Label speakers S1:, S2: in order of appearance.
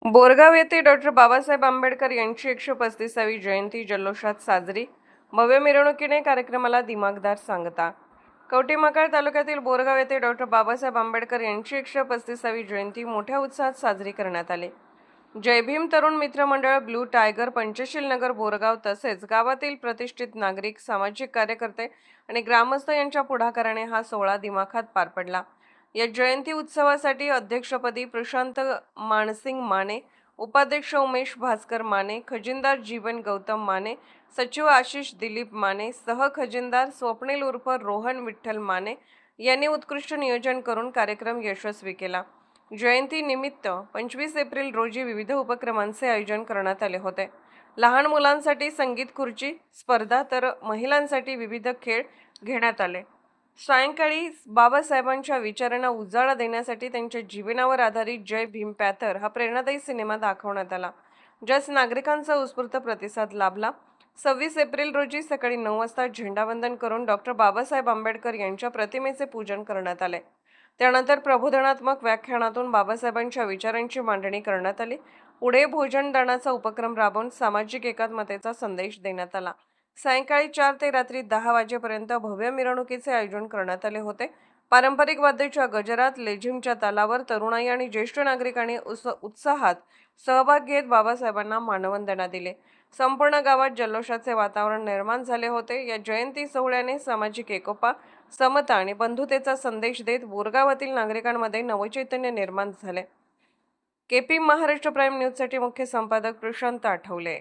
S1: बोरगाव येथे डॉक्टर बाबासाहेब आंबेडकर यांची 135वी जयंती जल्लोषात साजरी. भव्य मिरवणुकीने कार्यक्रमाला दिमाखदार सांगता. कवठीमहांकाळ तालुक्यातील बोरगाव येथे डॉक्टर बाबासाहेब आंबेडकर यांची 135वी जयंती मोठ्या उत्साहात साजरी करण्यात आली. जय भीम तरुण मित्र मंडळ, ब्लू टायगर, पंचशील नगर बोरगाव तसेच गावातील प्रतिष्ठित नागरिक, सामाजिक कार्यकर्ते आणि ग्रामस्थ यांच्या पुढाकाराने हा सोहळा दिमाखात पार पडला. या जयंती उत्सवासाठी अध्यक्षपदी प्रशांत मानसिंग माने, उपाध्यक्ष उमेश भास्कर माने, खजिनदार जीवन गौतम माने, सचिव आशिष दिलीप माने, सहखजिनदार स्वप्नील उर्फ रोहन विठ्ठल माने यांनी उत्कृष्ट नियोजन करून कार्यक्रम यशस्वी केला. जयंती निमित्त 25 एप्रिल रोजी विविध उपक्रमांचे आयोजन करण्यात आले होते. लहान मुलांसाठी संगीत खुर्ची स्पर्धा तर महिलांसाठी विविध खेळ घेण्यात आले. सायंकाळी बाबासाहेबांच्या विचारांना उजाळा देण्यासाठी त्यांच्या जीवनावर आधारित जय भीम पॅथर हा प्रेरणादायी सिनेमा दाखवण्यात आला, ज्यास नागरिकांचा उत्स्फूर्त प्रतिसाद लाभला. 26 एप्रिल रोजी सकाळी 9 वाजता झेंडावंदन करून डॉक्टर बाबासाहेब आंबेडकर यांच्या प्रतिमेचे पूजन करण्यात आले. त्यानंतर प्रबोधनात्मक व्याख्यानातून बाबासाहेबांच्या विचारांची मांडणी करण्यात आली. पुढे भोजनदानाचा उपक्रम राबवून सामाजिक एकात्मतेचा संदेश देण्यात आला. सायंकाळी 4 ते रात्री 10 वाजेपर्यंत भव्य मिरवणुकीचे आयोजन करण्यात आले होते. पारंपरिक वाद्याच्या गजरात, लेझिमच्या तालावर तरुणाई आणि ज्येष्ठ नागरिकांनी उत्साहात सहभाग घेत बाबासाहेबांना मानवंदना दिली. संपूर्ण गावात जल्लोषाचे वातावरण निर्माण झाले होते. या जयंती सोहळ्याने सामाजिक एकोपा, समता आणि बंधुतेचा संदेश देत बोरगावातील नागरिकांमध्ये नवचैतन्य निर्माण झाले. केपी महाराष्ट्र प्राईम न्यूजसाठी मुख्य संपादक प्रशांत आठवले.